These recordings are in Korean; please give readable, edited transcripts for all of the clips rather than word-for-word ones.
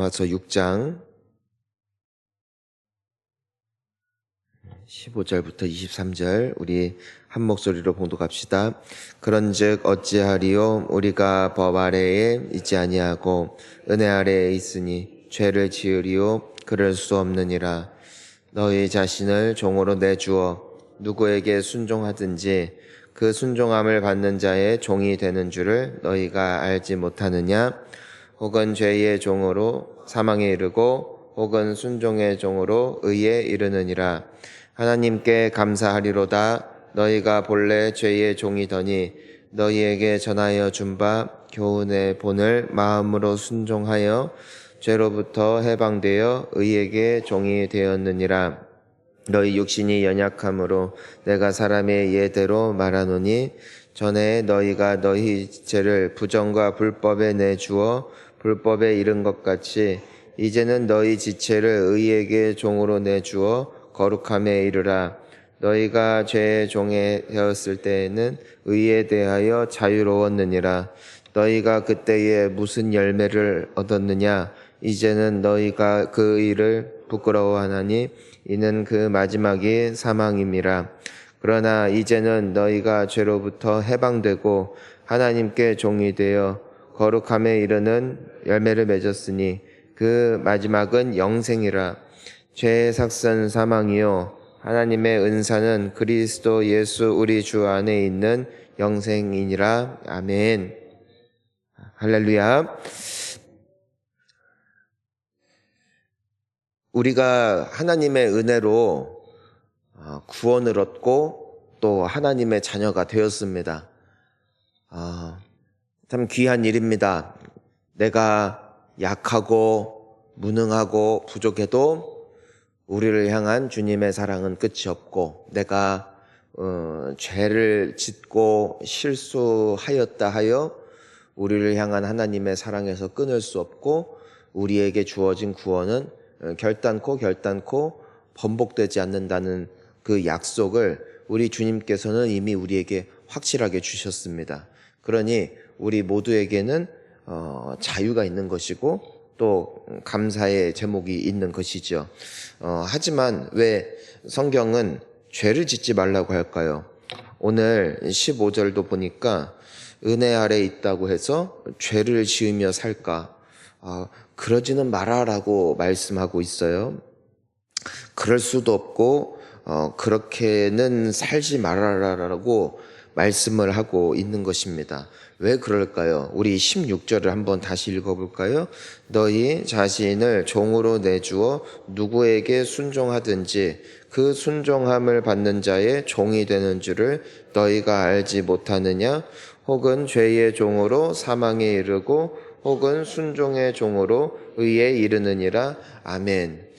로마서 6장 15절부터 23절 우리 한 목소리로 봉독합시다. 그런즉 어찌하리요? 우리가 법 아래에 있지 아니하고 은혜 아래에 있으니 죄를 지으리요? 그럴 수 없느니라. 너희 자신을 종으로 내주어 누구에게 순종하든지 그 순종함을 받는 자의 종이 되는 줄을 너희가 알지 못하느냐? 혹은 죄의 종으로 사망에 이르고 혹은 순종의 종으로 의에 이르느니라. 하나님께 감사하리로다. 너희가 본래 죄의 종이더니 너희에게 전하여 준 바 교훈의 본을 마음으로 순종하여 죄로부터 해방되어 의에게 종이 되었느니라. 너희 육신이 연약함으로 내가 사람의 예대로 말하노니 전에 너희가 너희 죄를 부정과 불법에 내주어 불법에 이른 것 같이 이제는 너희 지체를 의에게 종으로 내주어 거룩함에 이르라. 너희가 죄의 종에 되었을 때에는 의에 대하여 자유로웠느니라. 너희가 그때에 무슨 열매를 얻었느냐? 이제는 너희가 그 의를 부끄러워하나니 이는 그 마지막이 사망임이라. 그러나 이제는 너희가 죄로부터 해방되고 하나님께 종이 되어 거룩함에 이르는 열매를 맺었으니 그 마지막은 영생이라. 죄의 삭선 사망이요 하나님의 은사는 그리스도 예수 우리 주 안에 있는 영생이니라. 아멘. 할렐루야. 우리가 하나님의 은혜로 구원을 얻고 또 하나님의 자녀가 되었습니다. 참 귀한 일입니다. 내가 약하고 무능하고 부족해도 우리를 향한 주님의 사랑은 끝이 없고, 내가 죄를 짓고 실수하였다 하여 우리를 향한 하나님의 사랑에서 끊을 수 없고, 우리에게 주어진 구원은 결단코 번복되지 않는다는 그 약속을 우리 주님께서는 이미 우리에게 확실하게 주셨습니다. 그러니 우리 모두에게는 자유가 있는 것이고 또 감사의 제목이 있는 것이죠. 하지만 왜 성경은 죄를 짓지 말라고 할까요? 오늘 15절도 보니까 은혜 아래 있다고 해서 죄를 지으며 살까? 그러지는 마라라고 말씀하고 있어요. 그럴 수도 없고 그렇게는 살지 말아라라고 말씀을 하고 있는 것입니다. 왜 그럴까요? 우리 16절을 한번 다시 읽어볼까요? 너희 자신을 종으로 내주어 누구에게 순종하든지 그 순종함을 받는 자의 종이 되는 줄을 너희가 알지 못하느냐? 혹은 죄의 종으로 사망에 이르고 혹은 순종의 종으로 의에 이르느니라. 아멘.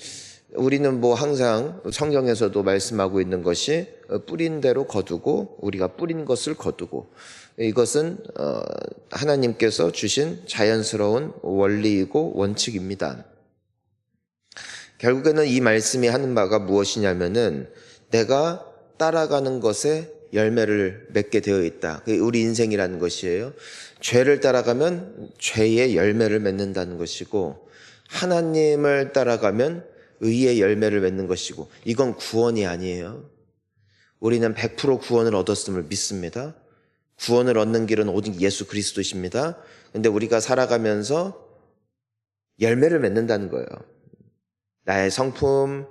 우리는 항상 성경에서도 말씀하고 있는 것이 뿌린 대로 거두고 우리가 뿌린 것을 거두고, 이것은 하나님께서 주신 자연스러운 원리이고 원칙입니다. 결국에는 이 말씀이 하는 바가 무엇이냐면은 내가 따라가는 것에 열매를 맺게 되어 있다. 그게 우리 인생이라는 것이에요. 죄를 따라가면 죄의 열매를 맺는다는 것이고, 하나님을 따라가면 의의 열매를 맺는 것이고, 이건 구원이 아니에요. 우리는 100% 구원을 얻었음을 믿습니다. 구원을 얻는 길은 오직 예수 그리스도십니다. 근데 우리가 살아가면서 열매를 맺는다는 거예요. 나의 성품,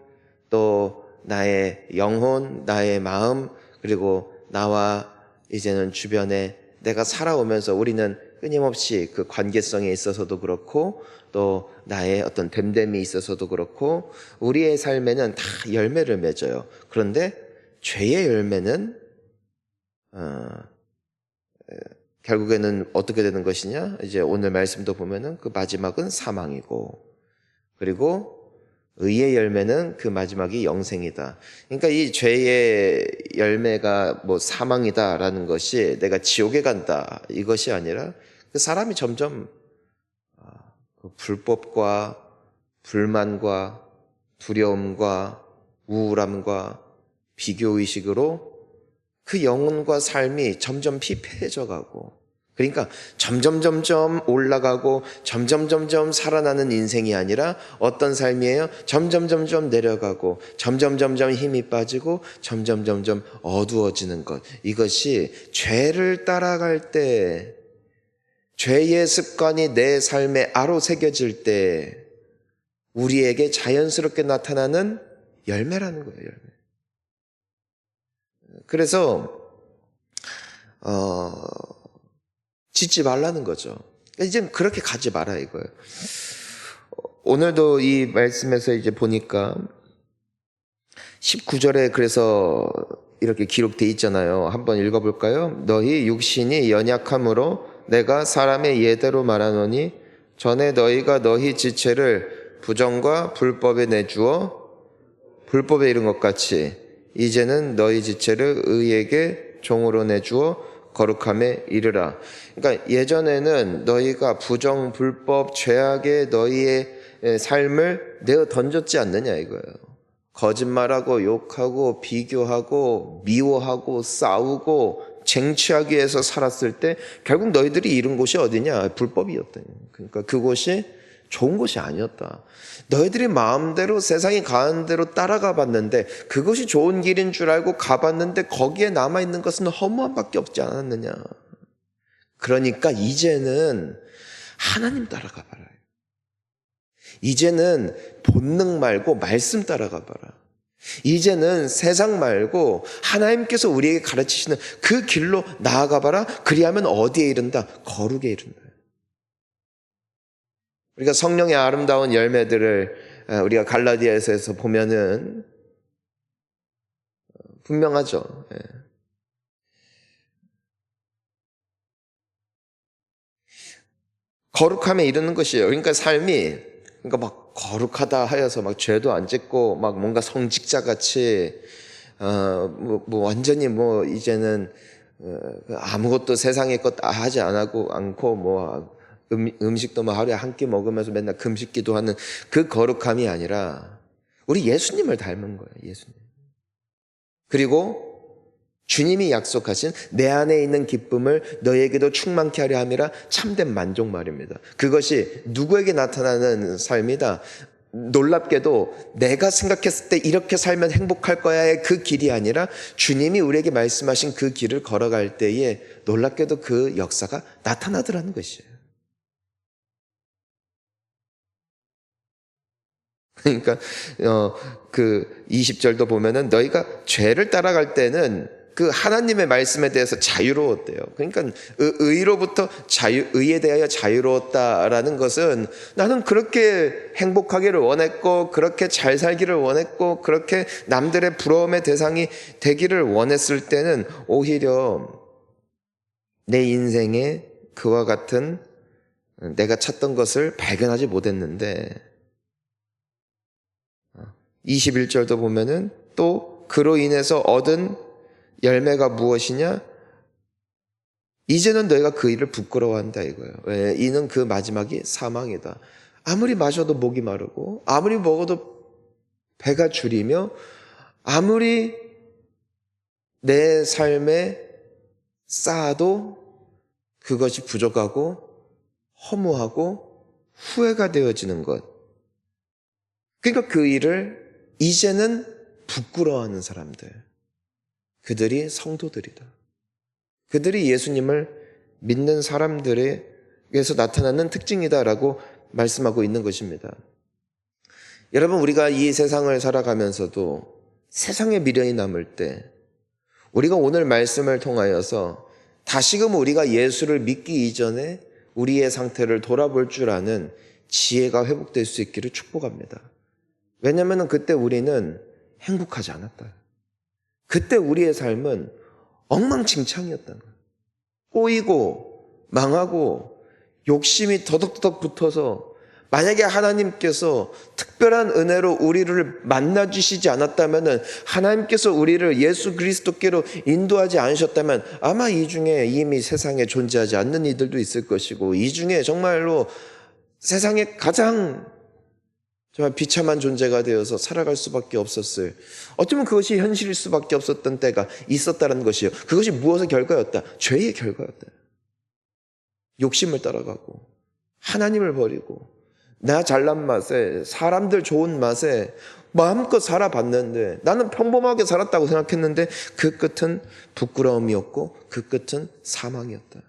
또 나의 영혼, 나의 마음, 그리고 나와 이제는 주변에 내가 살아오면서 우리는 끊임없이 그 관계성에 있어서도 그렇고 또 나의 어떤 됨됨이 있어서도 그렇고 우리의 삶에는 다 열매를 맺어요. 그런데 죄의 열매는 결국에는 어떻게 되는 것이냐? 이제 오늘 말씀도 보면은 그 마지막은 사망이고, 그리고 의의 열매는 그 마지막이 영생이다. 그러니까 이 죄의 열매가 사망이다라는 것이 내가 지옥에 간다 이것이 아니라, 그 사람이 점점 그 불법과 불만과 두려움과 우울함과 비교의식으로 그 영혼과 삶이 점점 피폐해져 가고, 그러니까 점점 올라가고 점점 살아나는 인생이 아니라 어떤 삶이에요? 점점 내려가고 점점 힘이 빠지고 점점 어두워지는 것. 이것이 죄를 따라갈 때, 죄의 습관이 내 삶에 아로새겨질 때 우리에게 자연스럽게 나타나는 열매라는 거예요. 열매. 그래서 짓지 말라는 거죠. 이제 그렇게 가지 마라 이거예요. 오늘도 이 말씀에서 이제 보니까 19절에 그래서 이렇게 기록돼 있잖아요. 한번 읽어볼까요? 너희 육신이 연약함으로 내가 사람의 예대로 말하노니 전에 너희가 너희 지체를 부정과 불법에 내주어 불법에 이른 것 같이 이제는 너희 지체를 의에게 종으로 내주어 거룩함에 이르라. 그러니까 예전에는 너희가 부정, 불법, 죄악에 너희의 삶을 내어 던졌지 않느냐 이거예요. 거짓말하고 욕하고 비교하고 미워하고 싸우고 쟁취하기 위해서 살았을 때 결국 너희들이 이른 곳이 어디냐? 불법이었다. 그러니까 그곳이 좋은 곳이 아니었다. 너희들이 마음대로 세상이 가는 대로 따라가 봤는데 그것이 좋은 길인 줄 알고 가봤는데 거기에 남아있는 것은 허무함밖에 없지 않았느냐. 그러니까 이제는 하나님 따라가 봐라. 이제는 본능 말고 말씀 따라가 봐라. 이제는 세상 말고 하나님께서 우리에게 가르치시는 그 길로 나아가 봐라. 그리하면 어디에 이른다? 거룩에 이른다. 우리가 성령의 아름다운 열매들을 우리가 갈라디아서에서 보면은 분명하죠. 거룩함에 이르는 것이에요. 그러니까 삶이 그러니까 막 거룩하다 하여서 막 죄도 안 짓고 막 뭔가 성직자 같이 완전히 이제는 아무것도 세상의 것 다 하지 않고 음식도 하루에 한 끼 먹으면서 맨날 금식 기도하는 그 거룩함이 아니라 우리 예수님을 닮은 거예요. 예수님. 그리고 주님이 약속하신 내 안에 있는 기쁨을 너에게도 충만케 하려 함이라 참된 만족 말입니다. 그것이 누구에게 나타나는 삶이다. 놀랍게도 내가 생각했을 때 이렇게 살면 행복할 거야의 그 길이 아니라 주님이 우리에게 말씀하신 그 길을 걸어갈 때에 놀랍게도 그 역사가 나타나더라는 것이에요. 그러니까 그 20절도 보면은 너희가 죄를 따라갈 때는 그 하나님의 말씀에 대해서 자유로웠대요. 그러니까 의로부터 의에 대하여 자유로웠다라는 것은 나는 그렇게 행복하기를 원했고 그렇게 잘 살기를 원했고 그렇게 남들의 부러움의 대상이 되기를 원했을 때는 오히려 내 인생에 그와 같은 내가 찾던 것을 발견하지 못했는데 21절도 보면은 또 그로 인해서 얻은 열매가 무엇이냐? 이제는 너희가 그 일을 부끄러워한다 이거예요. 왜? 이는 그 마지막이 사망이다. 아무리 마셔도 목이 마르고 아무리 먹어도 배가 줄이며 아무리 내 삶에 쌓아도 그것이 부족하고 허무하고 후회가 되어지는 것. 그러니까 그 일을 이제는 부끄러워하는 사람들. 그들이 성도들이다. 그들이 예수님을 믿는 사람들에게서 나타나는 특징이다라고 말씀하고 있는 것입니다. 여러분, 우리가 이 세상을 살아가면서도 세상에 미련이 남을 때 우리가 오늘 말씀을 통하여서 다시금 우리가 예수를 믿기 이전에 우리의 상태를 돌아볼 줄 아는 지혜가 회복될 수 있기를 축복합니다. 왜냐하면 그때 우리는 행복하지 않았다. 그때 우리의 삶은 엉망진창이었다는 거예요. 꼬이고 망하고 욕심이 더덕더덕 붙어서 만약에 하나님께서 특별한 은혜로 우리를 만나주시지 않았다면 하나님께서 우리를 예수 그리스도께로 인도하지 않으셨다면 아마 이 중에 이미 세상에 존재하지 않는 이들도 있을 것이고 이 중에 정말로 세상에 가장 정말 비참한 존재가 되어서 살아갈 수밖에 없었을, 어쩌면 그것이 현실일 수밖에 없었던 때가 있었다는 것이요. 그것이 무엇의 결과였다? 죄의 결과였다. 욕심을 따라가고 하나님을 버리고 나 잘난 맛에 사람들 좋은 맛에 마음껏 살아봤는데 나는 평범하게 살았다고 생각했는데 그 끝은 부끄러움이었고 그 끝은 사망이었다.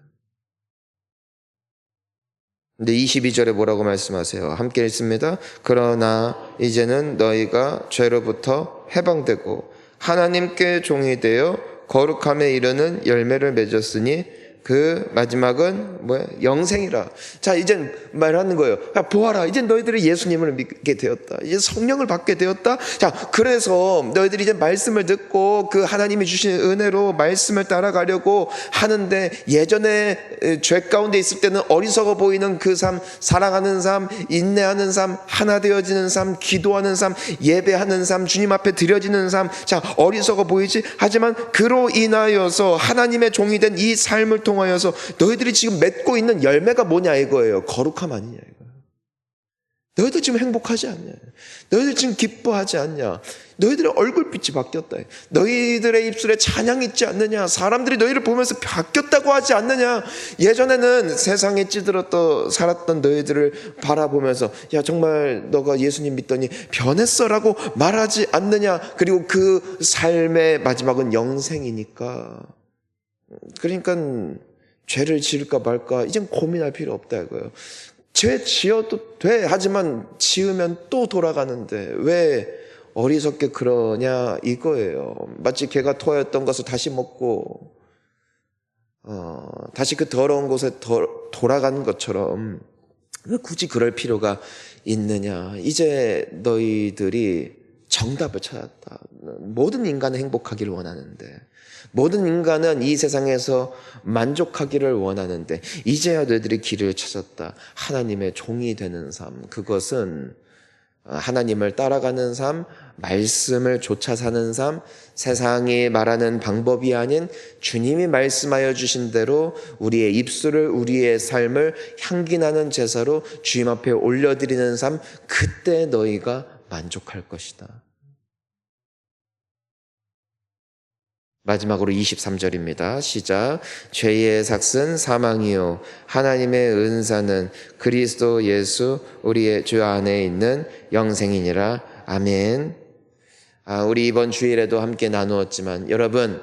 근데 22절에 뭐라고 말씀하세요? 함께 읽습니다. 그러나 이제는 너희가 죄로부터 해방되고 하나님께 종이 되어 거룩함에 이르는 열매를 맺었으니 그 마지막은 뭐야? 영생이라. 자, 이제 말하는 거예요. 야, 보아라. 이제 너희들이 예수님을 믿게 되었다. 이제 성령을 받게 되었다. 자, 그래서 너희들이 이제 말씀을 듣고 그 하나님이 주신 은혜로 말씀을 따라가려고 하는데 예전에 죄 가운데 있을 때는 어리석어 보이는 그 삶, 사랑하는 삶, 인내하는 삶, 하나 되어지는 삶, 기도하는 삶, 예배하는 삶, 주님 앞에 드려지는 삶. 자, 어리석어 보이지? 하지만 그로 인하여서 하나님의 종이 된 이 삶을 통하여서 너희들이 지금 맺고 있는 열매가 뭐냐 이거예요. 거룩함 아니냐 이거예요. 너희들 지금 행복하지 않냐? 너희들 지금 기뻐하지 않냐? 너희들의 얼굴빛이 바뀌었다. 너희들의 입술에 찬양이 있지 않느냐? 사람들이 너희를 보면서 바뀌었다고 하지 않느냐? 예전에는 세상에 찌들었던 살았던 너희들을 바라보면서 야 정말 너가 예수님 믿더니 변했어라고 말하지 않느냐? 그리고 그 삶의 마지막은 영생이니까. 그러니까 죄를 지을까 말까 이젠 고민할 필요 없다 이거예요. 죄 지어도 돼. 하지만 지으면 또 돌아가는데 왜 어리석게 그러냐 이거예요. 마치 개가 토하였던 것을 다시 먹고 다시 그 더러운 곳에 돌아가는 것처럼 왜 굳이 그럴 필요가 있느냐. 이제 너희들이 정답을 찾았다. 모든 인간은 행복하기를 원하는데 모든 인간은 이 세상에서 만족하기를 원하는데 이제야 너희들이 길을 찾았다. 하나님의 종이 되는 삶. 그것은 하나님을 따라가는 삶, 말씀을 쫓아 사는 삶, 세상이 말하는 방법이 아닌 주님이 말씀하여 주신 대로 우리의 입술을 우리의 삶을 향기나는 제사로 주님 앞에 올려드리는 삶. 그때 너희가 만족할 것이다. 마지막으로 23절입니다. 시작. 죄의 삭은 사망이요 하나님의 은사는 그리스도 예수 우리의 주 안에 있는 영생이니라. 아멘. 우리 이번 주일에도 함께 나누었지만 여러분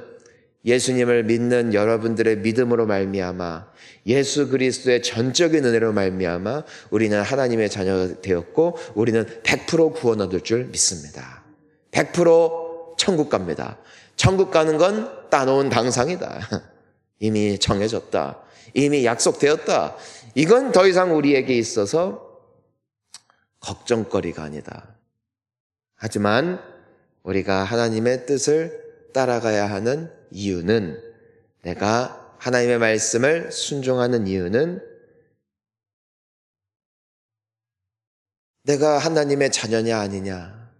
예수님을 믿는 여러분들의 믿음으로 말미암아 예수 그리스도의 전적인 은혜로 말미암아 우리는 하나님의 자녀가 되었고 우리는 100% 구원 얻을 줄 믿습니다. 100% 천국 갑니다. 천국 가는 건 따놓은 당상이다. 이미 정해졌다. 이미 약속되었다. 이건 더 이상 우리에게 있어서 걱정거리가 아니다. 하지만 우리가 하나님의 뜻을 따라가야 하는 이유는 내가 하나님의 말씀을 순종하는 이유는 내가 하나님의 자녀냐 아니냐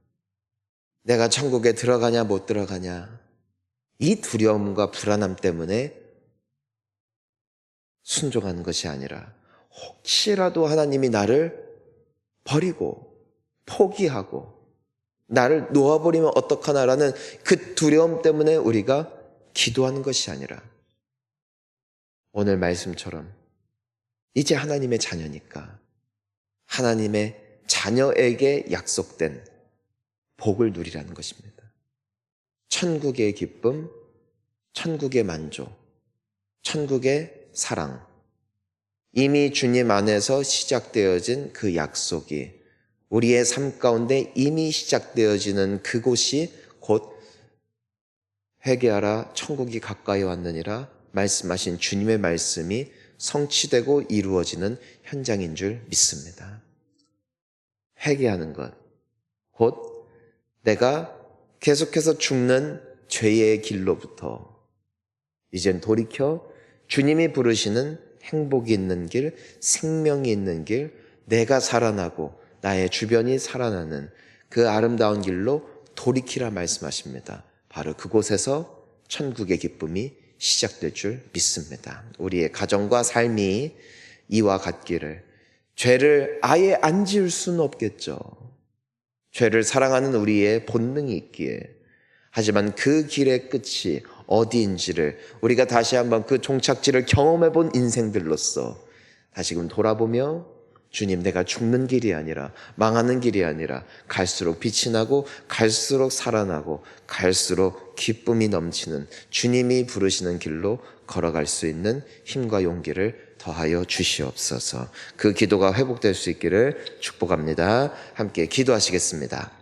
내가 천국에 들어가냐 못 들어가냐 이 두려움과 불안함 때문에 순종하는 것이 아니라 혹시라도 하나님이 나를 버리고 포기하고 나를 놓아버리면 어떡하나라는 그 두려움 때문에 우리가 기도하는 것이 아니라 오늘 말씀처럼 이제 하나님의 자녀니까 하나님의 자녀에게 약속된 복을 누리라는 것입니다. 천국의 기쁨, 천국의 만족, 천국의 사랑, 이미 주님 안에서 시작되어진 그 약속이 우리의 삶 가운데 이미 시작되어지는 그곳이 곧 회개하라 천국이 가까이 왔느니라 말씀하신 주님의 말씀이 성취되고 이루어지는 현장인 줄 믿습니다. 회개하는 것, 곧 내가 계속해서 죽는 죄의 길로부터 이젠 돌이켜 주님이 부르시는 행복이 있는 길, 생명이 있는 길, 내가 살아나고 나의 주변이 살아나는 그 아름다운 길로 돌이키라 말씀하십니다. 바로 그곳에서 천국의 기쁨이 시작될 줄 믿습니다. 우리의 가정과 삶이 이와 같기를. 죄를 아예 안 지을 수는 없겠죠. 죄를 사랑하는 우리의 본능이 있기에. 하지만 그 길의 끝이 어디인지를 우리가 다시 한번 그 종착지를 경험해 본 인생들로서 다시금 돌아보며 주님, 내가 죽는 길이 아니라 망하는 길이 아니라 갈수록 빛이 나고 갈수록 살아나고 갈수록 기쁨이 넘치는 주님이 부르시는 길로 걸어갈 수 있는 힘과 용기를 더하여 주시옵소서. 그 기도가 회복될 수 있기를 축복합니다. 함께 기도하시겠습니다.